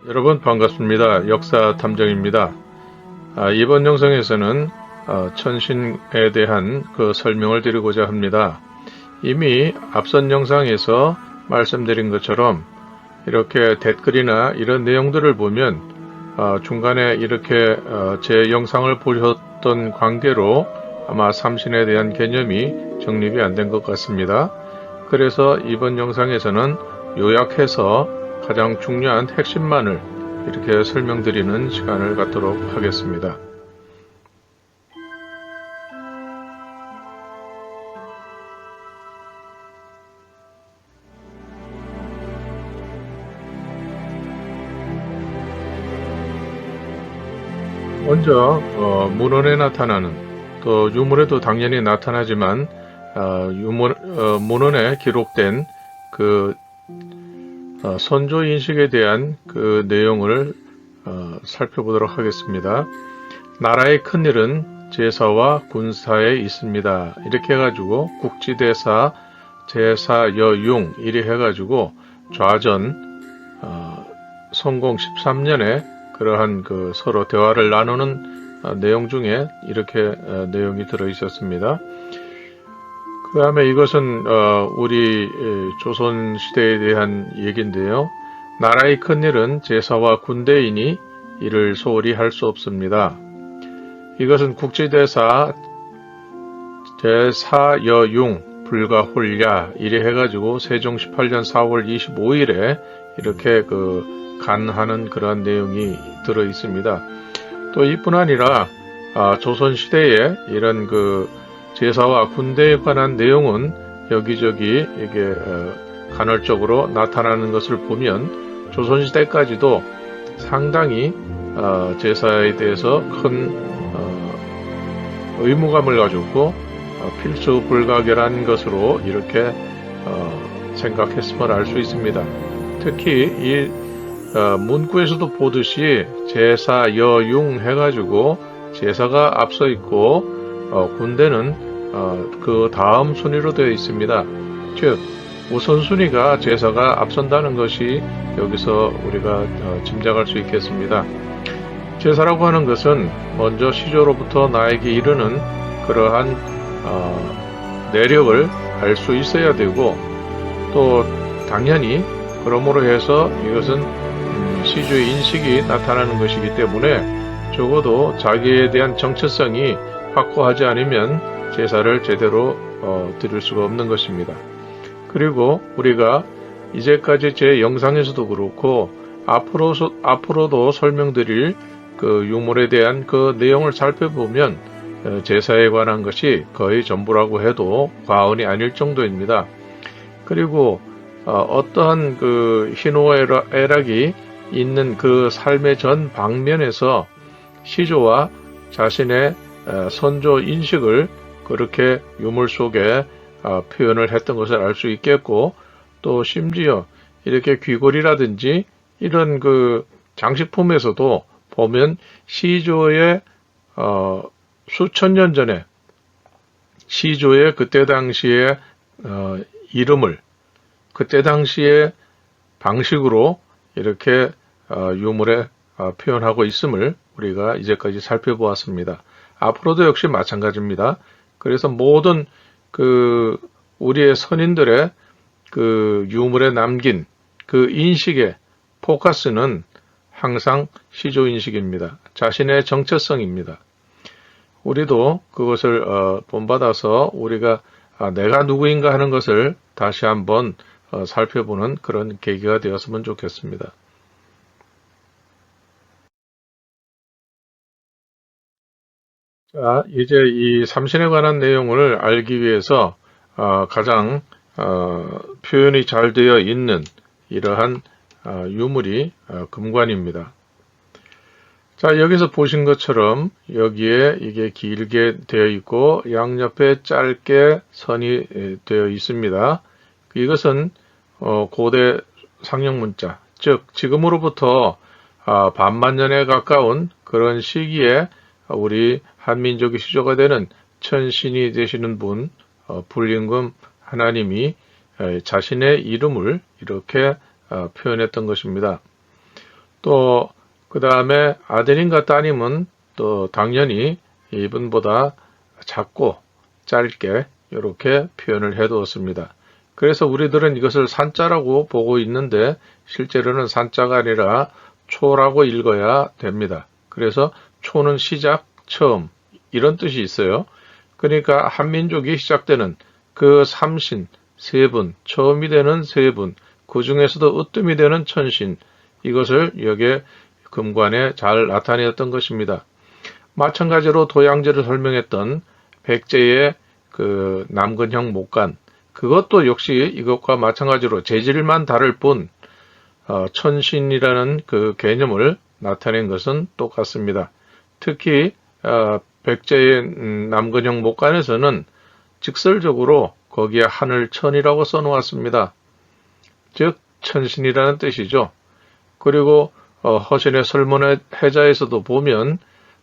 여러분 반갑습니다. 역사탐정입니다. 이번 영상에서는 천신에 대한 그 설명을 드리고자 합니다. 이미 앞선 영상에서 말씀드린 것처럼 이렇게 댓글이나 이런 내용들을 보면 중간에 이렇게 제 영상을 보셨던 관계로 아마 삼신에 대한 개념이 정립이 안 된 것 같습니다. 그래서 이번 영상에서는 요약해서 가장 중요한 핵심만을 이렇게 설명드리는 시간을 갖도록 하겠습니다. 먼저 문헌에 나타나는, 또 유물에도 당연히 나타나지만 문헌에 기록된 그 선조 인식에 대한 그 내용을 살펴보도록 하겠습니다. 나라의 큰일은 제사와 군사에 있습니다. 이렇게 해가지고 국지대사, 제사, 여융 이래 해가지고 좌전 성공 13년에 그러한 그 서로 대화를 나누는 내용 중에 이렇게 내용이 들어 있었습니다. 그 다음에 이것은 우리 조선시대에 대한 얘기인데요. 나라의 큰일은 제사와 군대이니 이를 소홀히 할 수 없습니다. 이것은 국지대사 제사여융 불가홀야 이래 해가지고 세종 18년 4월 25일에 이렇게 간하는 그런 내용이 들어 있습니다. 또 이뿐 아니라 조선시대에 이런 제사와 군대에 관한 내용은 여기저기 이게 간헐적으로 나타나는 것을 보면 조선시대까지도 상당히 제사에 대해서 큰 의무감을 가지고 필수 불가결한 것으로 이렇게 생각했음을 알 수 있습니다. 특히 이 문구에서도 보듯이 제사, 여융 해가지고 제사가 앞서 있고 군대는 그 다음 순위로 되어 있습니다. 즉 우선순위가 제사가 앞선다는 것이 여기서 우리가 짐작할 수 있겠습니다. 제사라고 하는 것은 먼저 시조로부터 나에게 이르는 그러한 내력을 알 수 있어야 되고, 또 당연히 그러므로 해서 이것은 시조의 인식이 나타나는 것이기 때문에 적어도 자기에 대한 정체성이 확고하지 않으면 제사를 제대로 드릴 수가 없는 것입니다. 그리고 우리가 이제까지 제 영상에서도 그렇고 앞으로도 설명드릴 그 유물에 대한 그 내용을 살펴보면 제사에 관한 것이 거의 전부라고 해도 과언이 아닐 정도입니다. 그리고 어떠한 그 희노애락이 있는 그 삶의 전 방면에서 시조와 자신의 선조 인식을 그렇게 유물 속에 표현을 했던 것을 알 수 있겠고, 또 심지어 이렇게 귀걸이라든지 이런 그 장식품에서도 보면 시조의 수천 년 전에 시조의 그때 당시의 이름을 그때 당시의 방식으로 이렇게 유물에 표현하고 있음을 우리가 이제까지 살펴보았습니다. 앞으로도 역시 마찬가지입니다. 그래서 모든 우리의 선인들의 유물에 남긴 그 인식의 포커스는 항상 시조 인식입니다. 자신의 정체성입니다. 우리도 그것을 본받아서 우리가 내가 누구인가 하는 것을 다시 한번 살펴보는 그런 계기가 되었으면 좋겠습니다. 자, 이제 이 삼신에 관한 내용을 알기 위해서 가장 표현이 잘 되어 있는 이러한 유물이 금관입니다. 자, 여기서 보신 것처럼 여기에 이게 길게 되어 있고 양옆에 짧게 선이 되어 있습니다. 이것은 고대 상형문자, 즉 지금으로부터 반만년에 가까운 그런 시기에 우리 한민족의 시조가 되는 천신이 되시는 분, 불임금 하나님이 자신의 이름을 이렇게 표현했던 것입니다. 또 그 다음에 아드님과 따님은 또 당연히 이분보다 작고 짧게 이렇게 표현을 해 두었습니다. 그래서 우리들은 이것을 산자라고 보고 있는데 실제로는 산자가 아니라 초라고 읽어야 됩니다. 그래서 초는 시작, 처음 이런 뜻이 있어요. 그러니까 한민족이 시작되는 그 삼신, 세 분, 처음이 되는 세 분, 그 중에서도 으뜸이 되는 천신, 이것을 여기에 금관에 잘 나타내었던 것입니다. 마찬가지로 도양제를 설명했던 백제의 그 남근형 목간, 그것도 역시 이것과 마찬가지로 재질만 다를 뿐 천신이라는 그 개념을 나타낸 것은 똑같습니다. 특히 백제의 남근형 목간에서는 직설적으로 거기에 하늘천이라고 써놓았습니다. 즉 천신이라는 뜻이죠. 그리고 허신의 설문해자에서도 보면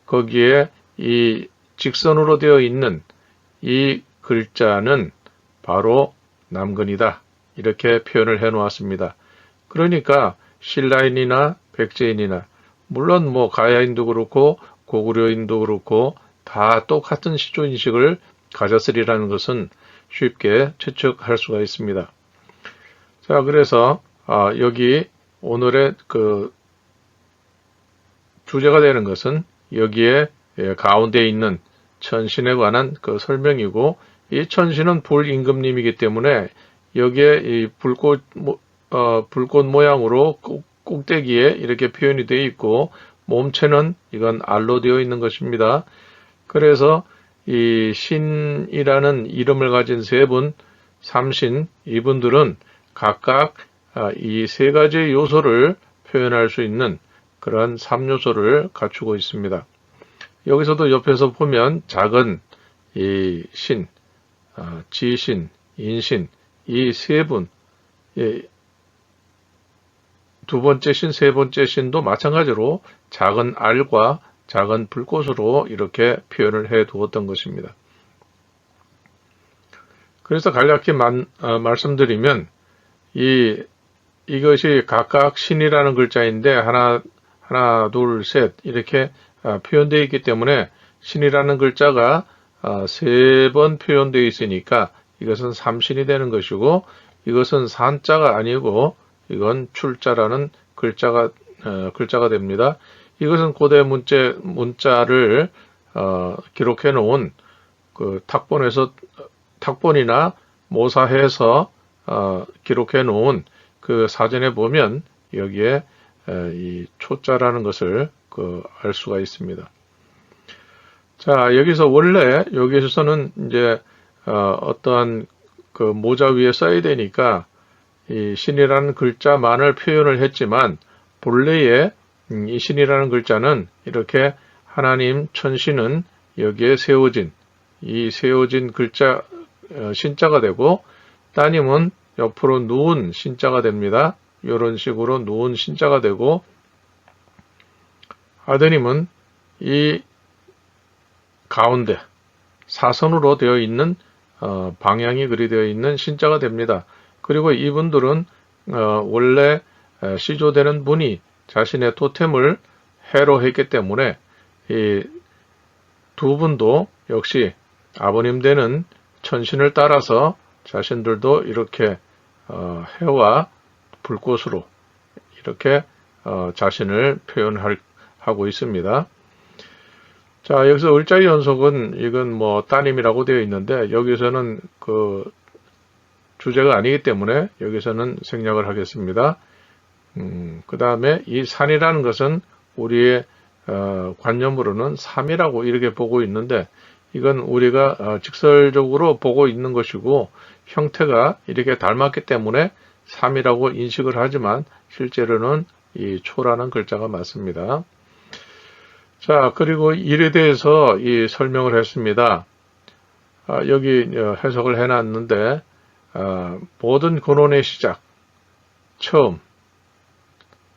거기에 이 직선으로 되어 있는 이 글자는 바로 남근이다. 이렇게 표현을 해 놓았습니다. 그러니까 신라인이나 백제인이나 물론 뭐 가야인도 그렇고 고구려인도 그렇고 다 똑같은 시조인식을 가졌으리라는 것은 쉽게 추측할 수가 있습니다. 자, 그래서 여기 오늘의 그 주제가 되는 것은 여기에 가운데 있는 천신에 관한 그 설명이고, 이 천신은 불임금님이기 때문에 여기에 이 불꽃 모양으로 꼭대기에 이렇게 표현이 되어 있고, 몸체는 이건 알로 되어 있는 것입니다. 그래서 이 신이라는 이름을 가진 세 분, 삼신, 이분들은 각각 이 세 가지 요소를 표현할 수 있는 그런 3요소를 갖추고 있습니다. 여기서도 옆에서 보면 작은 이 신, 지신, 인신, 이 세 분, 두 번째 신, 세 번째 신도 마찬가지로 작은 알과 작은 불꽃으로 이렇게 표현을 해 두었던 것입니다. 그래서 간략히 말씀드리면 이것이 각각 신이라는 글자인데 하나, 둘, 셋 이렇게 표현되어 있기 때문에 신이라는 글자가 세 번 표현되어 있으니까 이것은 삼신이 되는 것이고, 이것은 산자가 아니고 이건 출자라는 글자가 됩니다. 이것은 고대 문자를 기록해 놓은 그 탁본이나 모사해서 기록해 놓은 그 사전에 보면 여기에 이 초자라는 것을 알 수가 있습니다. 자, 여기서 원래 여기서는 이제 어떠한 그 모자 위에 써야 되니까 이 신이라는 글자만을 표현을 했지만, 본래의 이 신이라는 글자는 이렇게 하나님 천신은 여기에 세워진 글자 신자가 되고, 따님은 옆으로 누운 신자가 됩니다. 이런 식으로 누운 신자가 되고, 아드님은 이 가운데 사선으로 되어 있는 방향이 그리 되어 있는 신자가 됩니다. 그리고 이분들은 원래 시조되는 분이 자신의 토템을 해로 했기 때문에 이 두 분도 역시 아버님 되는 천신을 따라서 자신들도 이렇게 해와 불꽃으로 이렇게 자신을 표현하고 있습니다. 자, 여기서 을자의 연속은 이건 뭐 따님이라고 되어 있는데 여기서는 그 주제가 아니기 때문에 여기서는 생략을 하겠습니다. 그 다음에 이 산이라는 것은 우리의 관념으로는 삼이라고 이렇게 보고 있는데, 이건 우리가 직설적으로 보고 있는 것이고 형태가 이렇게 닮았기 때문에 삼이라고 인식을 하지만 실제로는 이 초라는 글자가 맞습니다. 자, 그리고 일에 대해서 이 설명을 했습니다. 여기 해석을 해놨는데 모든 근원의 시작, 처음,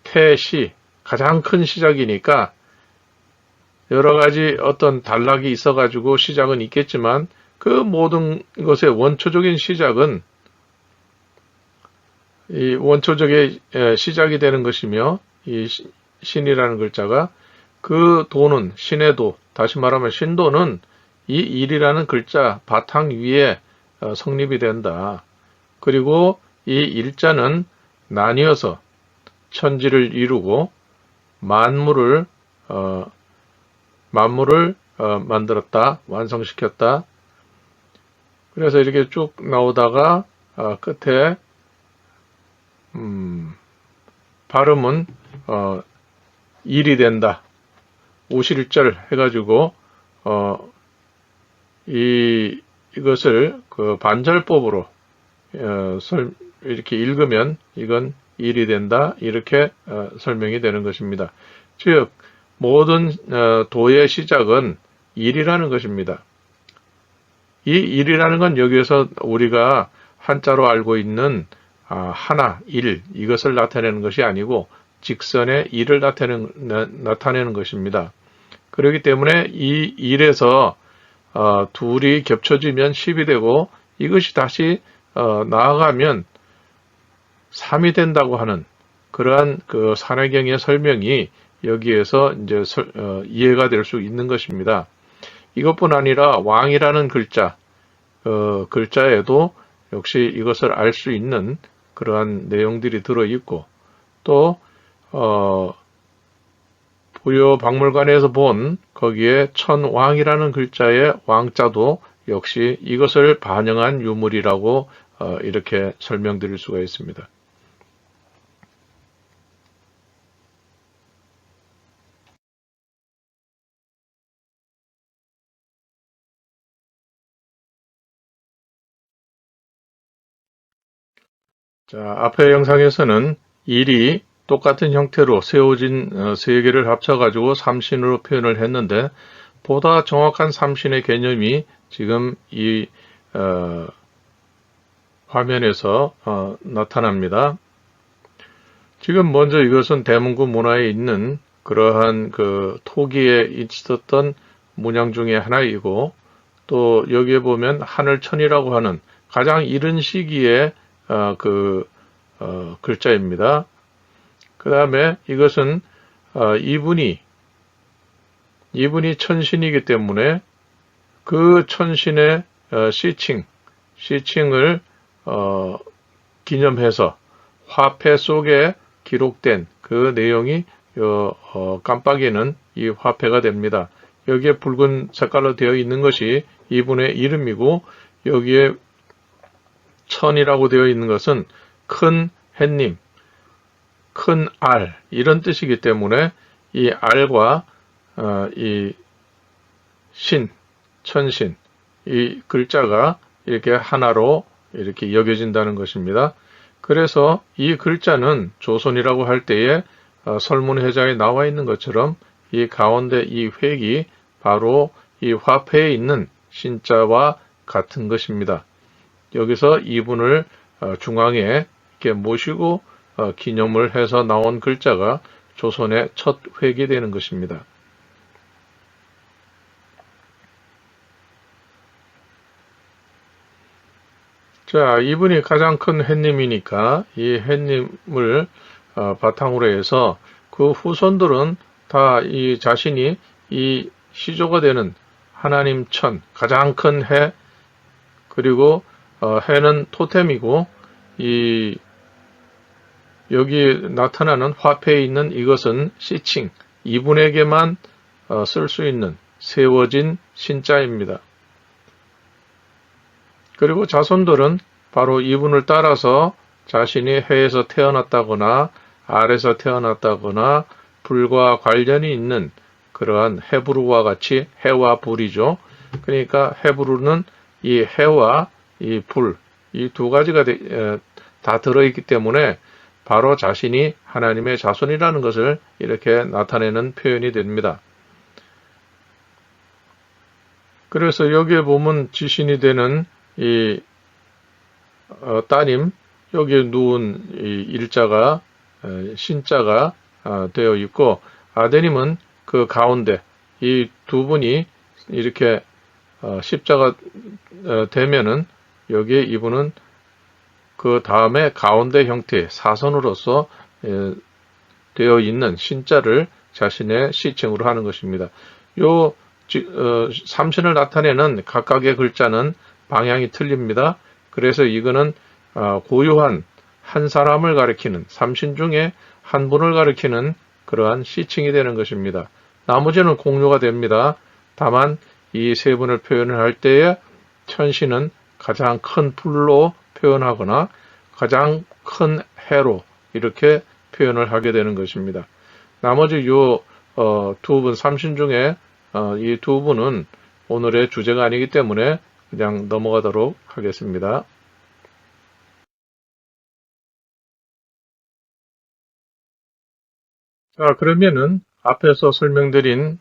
태시, 가장 큰 시작이니까 여러 가지 어떤 단락이 있어가지고 시작은 있겠지만 그 모든 것의 원초적인 시작은 이 원초적인 시작이 되는 것이며, 이 신이라는 글자가 그 도는 신의 도, 다시 말하면 신도는 이 일이라는 글자 바탕 위에 성립이 된다. 그리고 이 일자는 나뉘어서 천지를 이루고 만물을 만들었다, 완성시켰다. 그래서 이렇게 쭉 나오다가 끝에 발음은 일이 된다. 오실절 해가지고 이것을 그 반절법으로 이렇게 읽으면 이건 일이 된다. 이렇게 설명이 되는 것입니다. 즉 모든 도의 시작은 일이라는 것입니다. 이 일이라는 건 여기에서 우리가 한자로 알고 있는 하나, 일, 이것을 나타내는 것이 아니고 직선의 일을 나타내는 것입니다. 그렇기 때문에 이 일에서 둘이 겹쳐지면 10이 되고 이것이 다시 나아가면 3이 된다고 하는 그러한 그 산해경의 설명이 여기에서 이제 이해가 될 수 있는 것입니다. 이것뿐 아니라 왕이라는 글자에도 역시 이것을 알 수 있는 그러한 내용들이 들어있고 또 부여박물관에서 본 거기에 천왕이라는 글자의 왕자도 역시 이것을 반영한 유물이라고 이렇게 설명드릴 수가 있습니다. 자, 앞의 영상에서는 일이 똑같은 형태로 세워진 세 개를 합쳐가지고 삼신으로 표현을 했는데 보다 정확한 삼신의 개념이 지금 이 화면에서 나타납니다. 지금 먼저 이것은 대문구 문화에 있는 그러한 그 토기에 있었던 문양 중에 하나이고 또 여기에 보면 하늘천이라고 하는 가장 이른 시기에 글자입니다. 그 다음에 이것은 이분이 천신이기 때문에 그 천신의 시칭을 기념해서 화폐 속에 기록된 그 내용이 깜빡이는 이 화폐가 됩니다. 여기에 붉은 색깔로 되어 있는 것이 이분의 이름이고 여기에 천이라고 되어 있는 것은 큰 햇님, 큰 알 이런 뜻이기 때문에 이 알과 이 신, 천신 이 글자가 이렇게 하나로 이렇게 여겨진다는 것입니다. 그래서 이 글자는 조선이라고 할 때에 설문회자에 나와 있는 것처럼 이 가운데 이 획이 바로 이 화폐에 있는 신자와 같은 것입니다. 여기서 이분을 중앙에 이렇게 모시고 기념을 해서 나온 글자가 조선의 첫 획이 되는 것입니다. 자, 이분이 가장 큰 햇님이니까 이 햇님을 바탕으로 해서 그 후손들은 다 이 자신이 이 시조가 되는 하나님 천, 가장 큰 해, 그리고 해는 토템이고 이 여기 나타나는 화폐에 있는 이것은 시칭, 이분에게만 쓸 수 있는 세워진 신자입니다. 그리고 자손들은 바로 이분을 따라서 자신이 해에서 태어났다거나 알에서 태어났다거나 불과 관련이 있는 그러한 헤브루와 같이 해와 불이죠. 그러니까 헤브루는 이 해와 이 불, 이 두 가지가 다 들어있기 때문에 바로 자신이 하나님의 자손이라는 것을 이렇게 나타내는 표현이 됩니다. 그래서 여기에 보면 지신이 되는 이 따님, 여기에 누운 이 일자가 신자가 되어 있고 아드님은 그 가운데 이 두 분이 이렇게 십자가 되면은 여기에 이분은 그 다음에 가운데 형태의 사선으로서 되어 있는 신자를 자신의 시칭으로 하는 것입니다. 요 삼신을 나타내는 각각의 글자는 방향이 틀립니다. 그래서 이거는 고유한 한 사람을 가리키는 삼신 중에 한 분을 가리키는 그러한 시칭이 되는 것입니다. 나머지는 공유가 됩니다. 다만 이 세 분을 표현을 할 때에 천신은 가장 큰 불로 표현하거나 가장 큰 해로 이렇게 표현을 하게 되는 것입니다. 나머지 요 두 분 삼신 중에 이 두 분은 오늘의 주제가 아니기 때문에 그냥 넘어가도록 하겠습니다. 자, 그러면은 앞에서 설명드린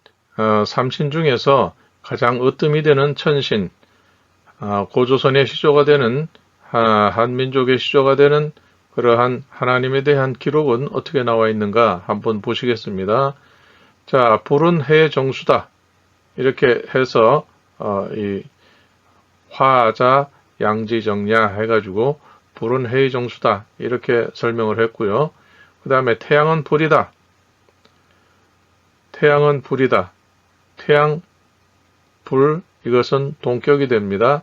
삼신 중에서 가장 으뜸이 되는 천신, 고조선의 시조가 되는 한민족의 시조가 되는 그러한 하나님에 대한 기록은 어떻게 나와 있는가 한번 보시겠습니다. 자, 불은 해의 정수다. 이렇게 해서 이 화자 양지정야 해가지고 불은 해의 정수다. 이렇게 설명을 했고요. 그 다음에 태양은 불이다. 태양은 불이다. 태양, 불, 이것은 동격이 됩니다.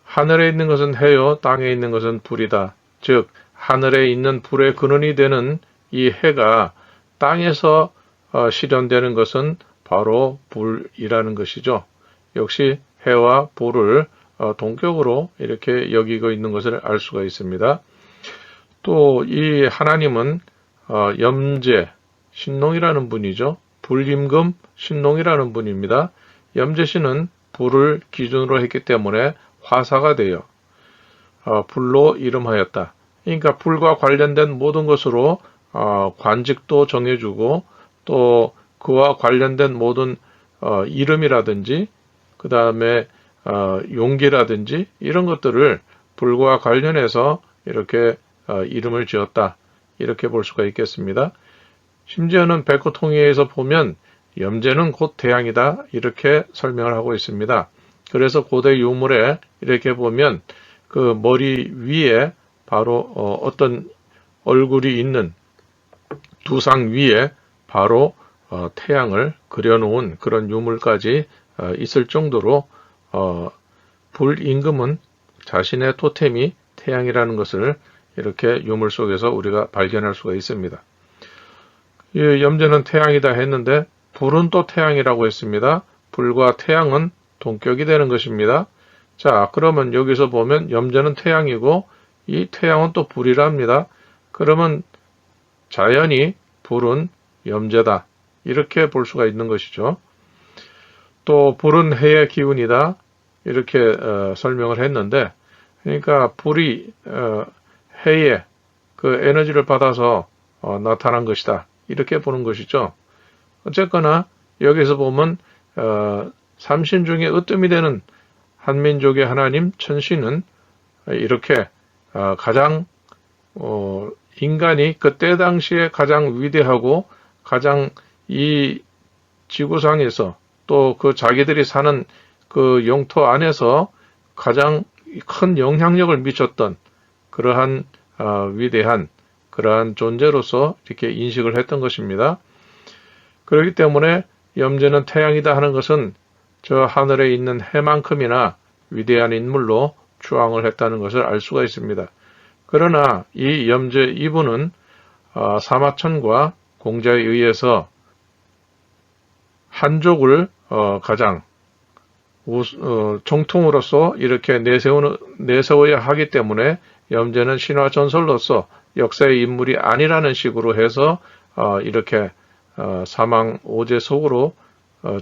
하늘에 있는 것은 해요. 땅에 있는 것은 불이다. 즉 하늘에 있는 불의 근원이 되는 이 해가 땅에서 실현되는 것은 바로 불이라는 것이죠. 역시 해와 불을 동격으로 이렇게 여기고 있는 것을 알 수가 있습니다. 또 이 하나님은 염제, 신농이라는 분이죠. 불임금 신농이라는 분입니다. 염제신은 불을 기준으로 했기 때문에 화사가 되어 불로 이름하였다. 그러니까 불과 관련된 모든 것으로 관직도 정해주고 또 그와 관련된 모든 이름이라든지 그 다음에 용기라든지 이런 것들을 불과 관련해서 이렇게 이름을 지었다. 이렇게 볼 수가 있겠습니다. 심지어는 백호통일에서 보면 염제는 곧 태양이다. 이렇게 설명을 하고 있습니다. 그래서 고대 유물에 이렇게 보면 그 머리 위에 바로 어떤 얼굴이 있는 두상 위에 바로 태양을 그려놓은 그런 유물까지 있을 정도로 불임금은 자신의 토템이 태양이라는 것을 이렇게 유물 속에서 우리가 발견할 수가 있습니다. 염제는 태양이다 했는데 불은 또 태양이라고 했습니다. 불과 태양은 동격이 되는 것입니다. 자, 그러면 여기서 보면 염제는 태양이고 이 태양은 또 불이랍니다. 그러면 자연히 불은 염제다. 이렇게 볼 수가 있는 것이죠. 또 불은 해의 기운이다. 이렇게 설명을 했는데 그러니까 불이 해의 그 에너지를 받아서 나타난 것이다. 이렇게 보는 것이죠. 어쨌거나 여기서 보면 삼신 중에 으뜸이 되는 한민족의 하나님 천신은 이렇게 가장 인간이 그때 당시에 가장 위대하고 가장 이 지구상에서 또 그 자기들이 사는 그 영토 안에서 가장 큰 영향력을 미쳤던 그러한 위대한 그러한 존재로서 이렇게 인식을 했던 것입니다. 그렇기 때문에 염제는 태양이다 하는 것은 저 하늘에 있는 해만큼이나 위대한 인물로 추앙을 했다는 것을 알 수가 있습니다. 그러나 이 염제 이분은 사마천과 공자에 의해서 한족을 가장 정통으로서 이렇게 내세워야 하기 때문에 염제는 신화 전설로서 역사의 인물이 아니라는 식으로 해서 이렇게 사망 오제 속으로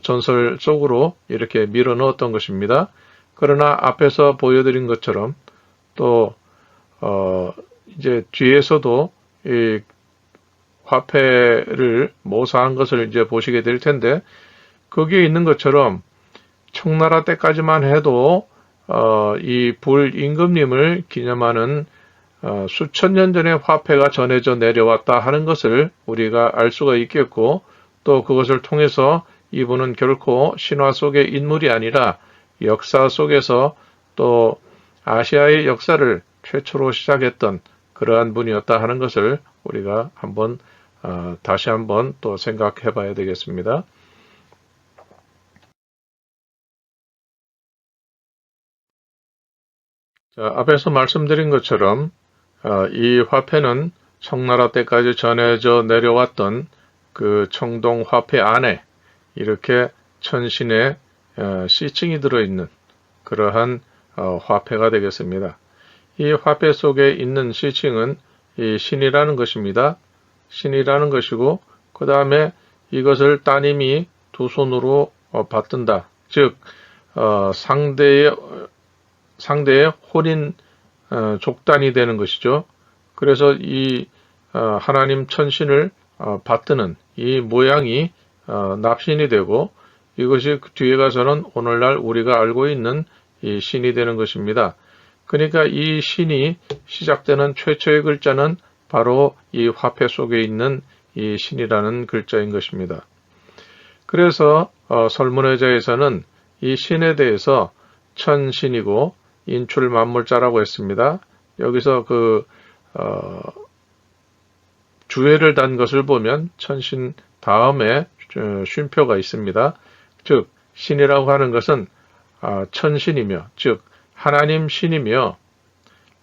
전설 속으로 이렇게 밀어 넣었던 것입니다. 그러나 앞에서 보여드린 것처럼 또 이제 뒤에서도 이 화폐를 모사한 것을 이제 보시게 될 텐데 거기에 있는 것처럼 청나라 때까지만 해도 이 불임금님을 기념하는 수천 년 전에 화폐가 전해져 내려왔다 하는 것을 우리가 알 수가 있겠고 또 그것을 통해서 이분은 결코 신화 속의 인물이 아니라 역사 속에서 또 아시아의 역사를 최초로 시작했던 그러한 분이었다 하는 것을 우리가 한번 다시 한번 또 생각해 봐야 되겠습니다. 자, 앞에서 말씀드린 것처럼 이 화폐는 청나라 때까지 전해져 내려왔던 그 청동 화폐 안에 이렇게 천신의 시칭이 들어있는 그러한 화폐가 되겠습니다. 이 화폐 속에 있는 시칭은 이 신이라는 것입니다. 신이라는 것이고 그 다음에 이것을 따님이 두 손으로 받든다. 즉 상대의 혼인 족단이 되는 것이죠. 그래서 이 하나님 천신을 받드는 이 모양이 납신이 되고 이것이 그 뒤에 가서는 오늘날 우리가 알고 있는 이 신이 되는 것입니다. 그러니까 이 신이 시작되는 최초의 글자는 바로 이 화폐 속에 있는 이 신이라는 글자인 것입니다. 그래서 설문의자에서는 이 신에 대해서 천신이고 인출만물자라고 했습니다. 여기서 그 주회를 단 것을 보면 천신 다음에 쉼표가 있습니다. 즉 신이라고 하는 것은 천신이며 즉 하나님 신이며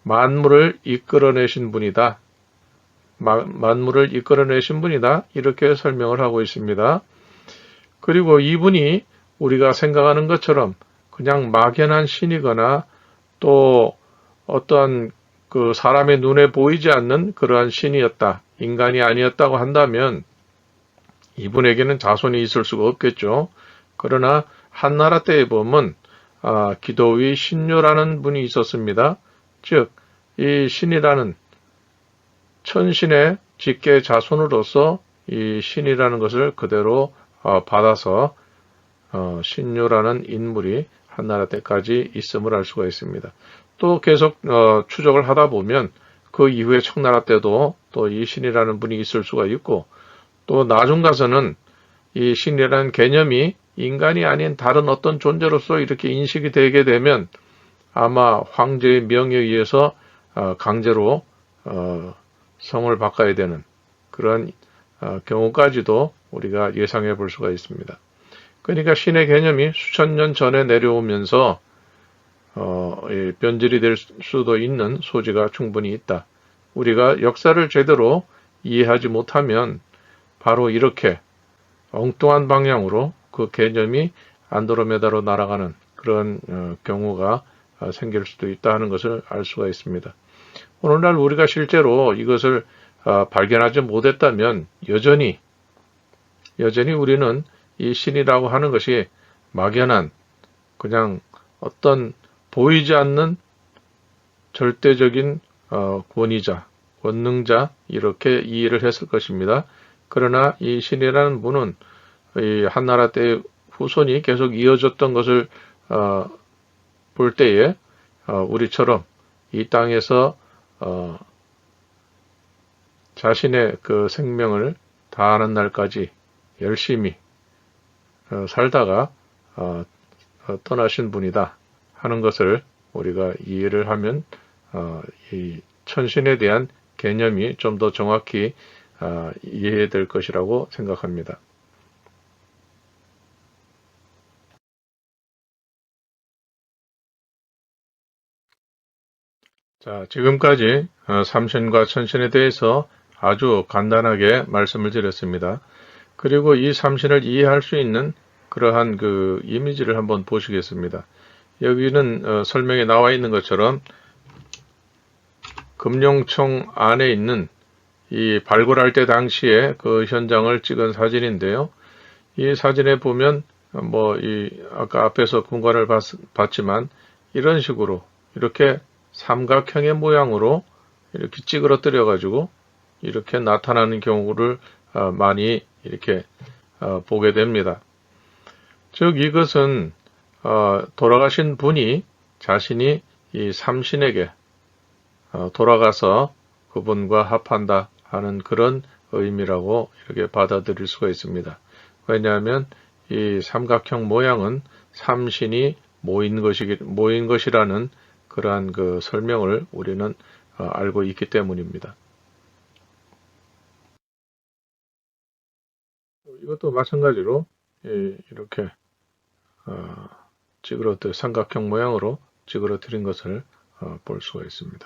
만물을 이끌어내신 분이다. 만물을 이끌어내신 분이다. 이렇게 설명을 하고 있습니다. 그리고 이분이 우리가 생각하는 것처럼 그냥 막연한 신이거나 또 어떠한 그 사람의 눈에 보이지 않는 그러한 신이었다. 인간이 아니었다고 한다면 이분에게는 자손이 있을 수가 없겠죠. 그러나 한나라 때에 보면 기도의 신묘라는 분이 있었습니다. 즉 이 신이라는 천신의 직계 자손으로서 이 신이라는 것을 그대로 받아서 신묘라는 인물이 한나라 때까지 있음을 알 수가 있습니다. 또 계속 추적을 하다 보면 그 이후에 청나라 때도 또 이 신이라는 분이 있을 수가 있고 또 나중 가서는 이 신이라는 개념이 인간이 아닌 다른 어떤 존재로서 이렇게 인식이 되게 되면 아마 황제의 명에 의해서 강제로 성을 바꿔야 되는 그런 경우까지도 우리가 예상해 볼 수가 있습니다. 그러니까 신의 개념이 수천 년 전에 내려오면서 변질이 될 수도 있는 소지가 충분히 있다. 우리가 역사를 제대로 이해하지 못하면 바로 이렇게 엉뚱한 방향으로 그 개념이 안드로메다로 날아가는 그런 경우가 생길 수도 있다 하는 것을 알 수가 있습니다. 오늘날 우리가 실제로 이것을 발견하지 못했다면 여전히 우리는 이 신이라고 하는 것이 막연한 그냥 어떤 보이지 않는 절대적인 권위자, 권능자 이렇게 이해를 했을 것입니다. 그러나 이 신이라는 분은 이 한나라 때의 후손이 계속 이어졌던 것을 볼 때에 우리처럼 이 땅에서 자신의 그 생명을 다하는 날까지 열심히 살다가 떠나신 분이다 하는 것을 우리가 이해를 하면 이 천신에 대한 개념이 좀 더 정확히 이해될 것이라고 생각합니다. 자, 지금까지 삼신과 천신에 대해서 아주 간단하게 말씀을 드렸습니다. 그리고 이 삼신을 이해할 수 있는 그러한 그 이미지를 한번 보시겠습니다. 여기는 설명에 나와 있는 것처럼 금룡청 안에 있는 이 발굴할 때 당시에 그 현장을 찍은 사진인데요. 이 사진에 보면 아까 앞에서 분관을 봤지만 이런 식으로 이렇게 삼각형의 모양으로 이렇게 찌그러뜨려 가지고 이렇게 나타나는 경우를 많이 이렇게 보게 됩니다. 즉 이것은 돌아가신 분이 자신이 이 삼신에게 돌아가서 그분과 합한다 하는 그런 의미라고 이렇게 받아들일 수가 있습니다. 왜냐하면 이 삼각형 모양은 삼신이 모인 것이라는 그러한 그 설명을 우리는 알고 있기 때문입니다. 이것도 마찬가지로 이렇게 찌그러뜨 삼각형 모양으로 찌그러뜨린 것을 볼 수가 있습니다.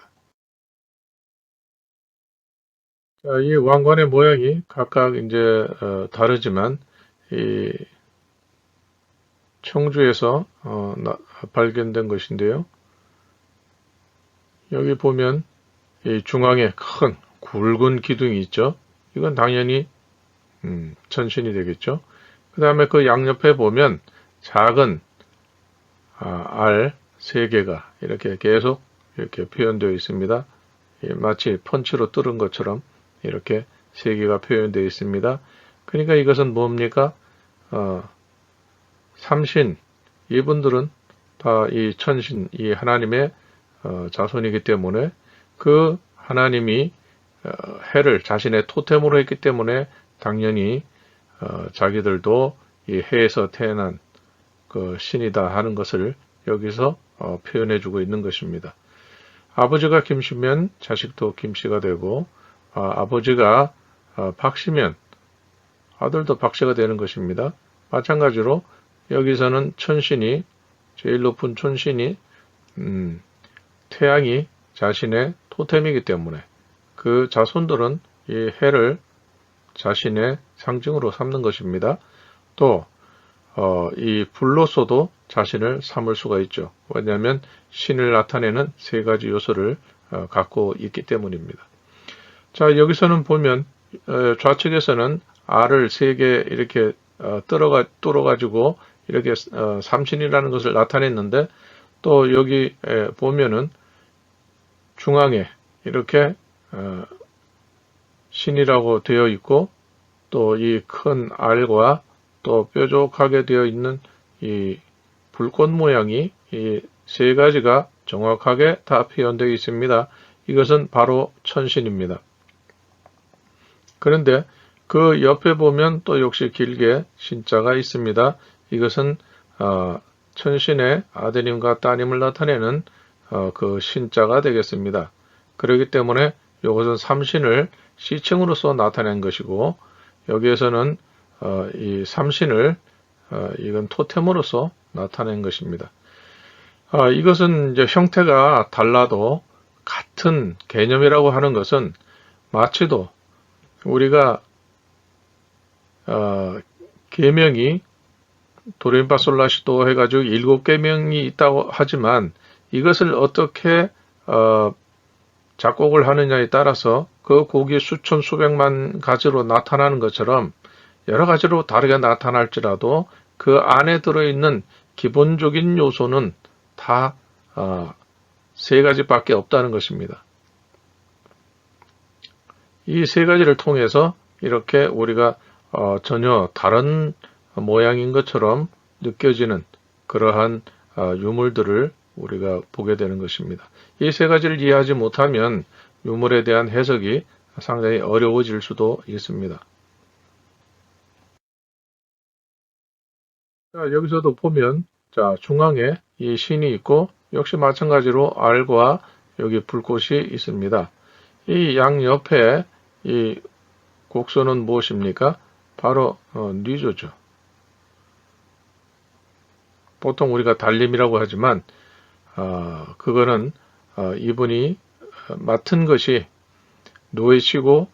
자, 이 왕관의 모양이 각각 이제 다르지만 이 청주에서 발견된 것인데요. 여기 보면 이 중앙에 큰 굵은 기둥이 있죠. 이건 당연히 천신이 되겠죠. 그 다음에 그 양옆에 보면 작은 알 3개가 이렇게 계속 이렇게 표현되어 있습니다. 마치 펀치로 뚫은 것처럼 이렇게 3개가 표현되어 있습니다. 그러니까 이것은 뭡니까? 삼신, 이분들은 다 이 천신, 이 하나님의 자손이기 때문에 그 하나님이 해를 자신의 토템으로 했기 때문에 당연히 자기들도 이 해에서 태어난 그 신이다 하는 것을 여기서 표현해주고 있는 것입니다. 아버지가 김씨면 자식도 김씨가 되고 아버지가 박씨면 아들도 박씨가 되는 것입니다. 마찬가지로 여기서는 천신이 제일 높은 천신이 태양이 자신의 토템이기 때문에 그 자손들은 이 해를 자신의 상징으로 삼는 것입니다. 또 이 불로서도 자신을 삼을 수가 있죠. 왜냐하면 신을 나타내는 3가지 요소를 갖고 있기 때문입니다. 자, 여기서는 보면 좌측에서는 알을 3개 이렇게 뚫어가지고 이렇게 삼신이라는 것을 나타냈는데 또 여기 보면은 중앙에 이렇게 신이라고 되어 있고 또 이 큰 알과 또 뾰족하게 되어 있는 이 불꽃 모양이 이 3가지가 정확하게 다 표현되어 있습니다. 이것은 바로 천신입니다. 그런데 그 옆에 보면 또 역시 길게 신자가 있습니다. 이것은 천신의 아드님과 따님을 나타내는 그 신자가 되겠습니다. 그렇기 때문에 이것은 삼신을 시칭으로서 나타낸 것이고 여기에서는 이 삼신을 이건 토템으로서 나타낸 것입니다. 이것은 이제 형태가 달라도 같은 개념이라고 하는 것은 마치도 우리가 계명이 도레미파솔라시도 해가지고 7계명이 있다고 하지만 이것을 어떻게 작곡을 하느냐에 따라서 그 곡이 수천 수백만 가지로 나타나는 것처럼 여러 가지로 다르게 나타날지라도 그 안에 들어있는 기본적인 요소는 다 3가지밖에 없다는 것입니다. 이 3가지를 통해서 이렇게 우리가 전혀 다른 모양인 것처럼 느껴지는 그러한 유물들을 우리가 보게 되는 것입니다. 이 3가지를 이해하지 못하면 유물에 대한 해석이 상당히 어려워질 수도 있습니다. 자, 여기서도 보면 자, 중앙에 이 신이 있고 역시 마찬가지로 알과 여기 불꽃이 있습니다. 이 양옆에 이 곡선은 무엇입니까? 바로 뉘조죠. 보통 우리가 달림이라고 하지만 그거는 이분이 맡은 것이 노예시고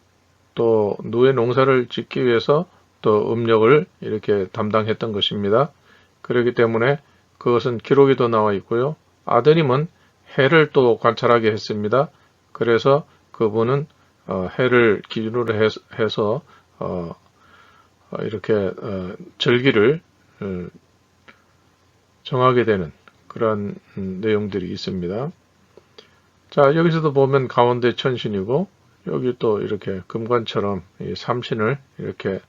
또 노예 농사를 짓기 위해서 또 음력을 이렇게 담당했던 것입니다. 그렇기 때문에 그것은 기록에도 나와 있고요. 아드님은 해를 또 관찰하게 했습니다. 그래서 그분은 해를 기준으로 해서 이렇게 절기를 정하게 되는 그런 내용들이 있습니다. 자, 여기서도 보면 가운데 천신이고 여기 또 이렇게 금관처럼 이 삼신을 이렇게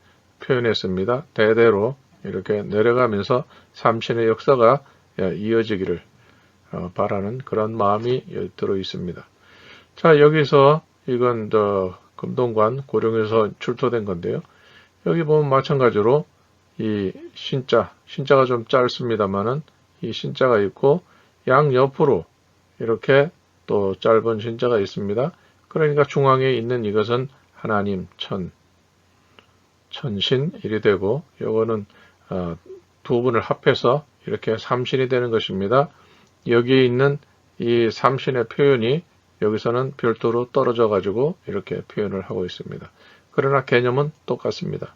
표현했습니다. 대대로 이렇게 내려가면서 삼신의 역사가 이어지기를 바라는 그런 마음이 들어 있습니다. 자, 여기서 이건 금동관 고령에서 출토된 건데요. 여기 보면 마찬가지로 이 신자가 좀 짧습니다만은 이 신자가 있고 양옆으로 이렇게 또 짧은 신자가 있습니다. 그러니까 중앙에 있는 이것은 하나님 천신일이 되고, 요거는 두 분을 합해서 이렇게 삼신이 되는 것입니다. 여기에 있는 이 삼신의 표현이 여기서는 별도로 떨어져 가지고 이렇게 표현을 하고 있습니다. 그러나 개념은 똑같습니다.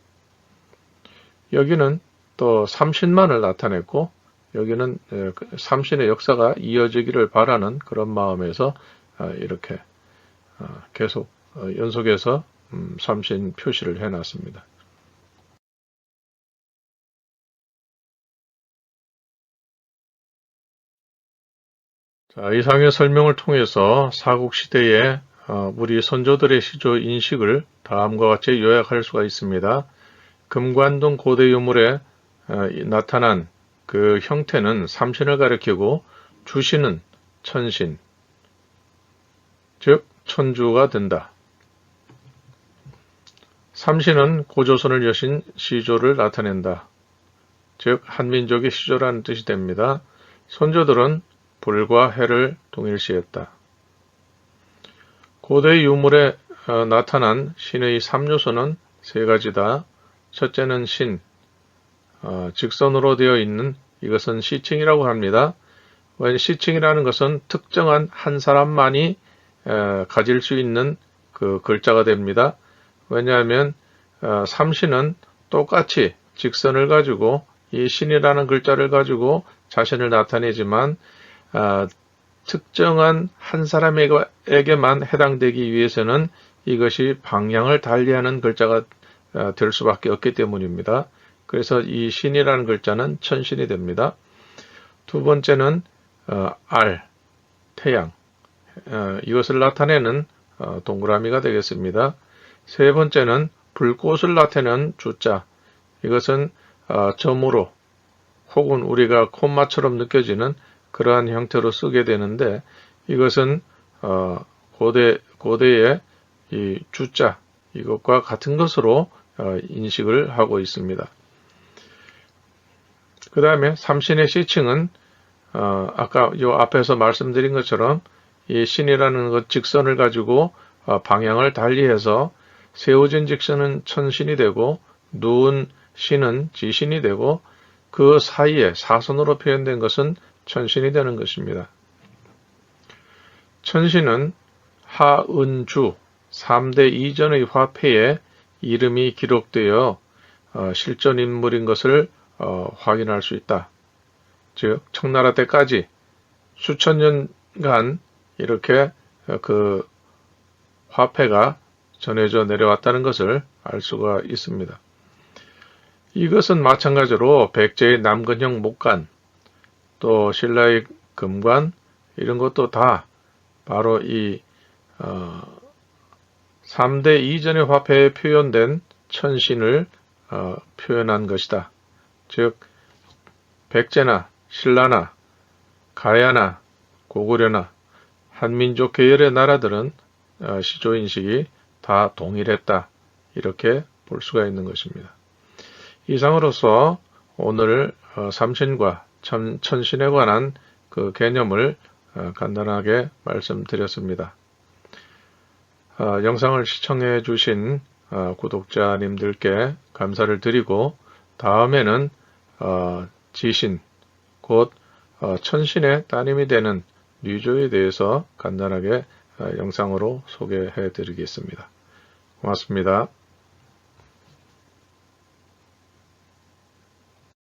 여기는 또 삼신만을 나타냈고, 여기는 삼신의 역사가 이어지기를 바라는 그런 마음에서 이렇게 계속 연속해서 삼신 표시를 해놨습니다. 자, 이상의 설명을 통해서 사국시대의 우리 선조들의 시조 인식을 다음과 같이 요약할 수가 있습니다. 금관동 고대 유물에 나타난 그 형태는 삼신을 가리키고 주신은 천신, 즉 천주가 된다. 삼신은 고조선을 여신 시조를 나타낸다. 즉 한민족의 시조라는 뜻이 됩니다. 선조들은 불과 해를 동일시했다. 고대 유물에 나타난 신의 3요소는 세 가지다. 첫째는 신, 직선으로 되어 있는 이것은 시칭이라고 합니다. 시칭이라는 것은 특정한 한 사람만이 가질 수 있는 그 글자가 됩니다. 왜냐하면 삼신은 똑같이 직선을 가지고 이 신이라는 글자를 가지고 자신을 나타내지만 특정한 한 사람에게만 해당되기 위해서는 이것이 방향을 달리하는 글자가 될 수밖에 없기 때문입니다. 그래서 이 신이라는 글자는 천신이 됩니다. 두 번째는 알, 태양, 이것을 나타내는 동그라미가 되겠습니다. 세 번째는 불꽃을 나타내는 주자, 이것은 점으로 혹은 우리가 콤마처럼 느껴지는 그러한 형태로 쓰게 되는데, 이것은 고대의 이 주자, 이것과 같은 것으로 인식을 하고 있습니다. 그 다음에 삼신의 시칭은 아까 요 앞에서 말씀드린 것처럼 이 신이라는 것 직선을 가지고 방향을 달리해서 세워진 직선은 천신이 되고 누운 신은 지신이 되고 그 사이에 사선으로 표현된 것은 천신이 되는 것입니다. 천신은 하은주 3대 이전의 화폐에 이름이 기록되어 실존 인물인 것을 확인할 수 있다. 즉 청나라 때까지 수천 년간 이렇게 그 화폐가 전해져 내려왔다는 것을 알 수가 있습니다. 이것은 마찬가지로 백제의 남근형 목관, 또 신라의 금관, 이런 것도 다 바로 이 3대 이전의 화폐에 표현된 천신을 표현한 것이다. 즉 백제나 신라나 가야나 고구려나 한민족 계열의 나라들은 시조인식이 다 동일했다. 이렇게 볼 수가 있는 것입니다. 이상으로서 오늘 삼신과 천신에 관한 그 개념을 간단하게 말씀드렸습니다. 영상을 시청해 주신 구독자님들께 감사를 드리고 다음에는 지신, 곧 천신의 따님이 되는 류조에 대해서 간단하게 영상으로 소개해 드리겠습니다. 고맙습니다.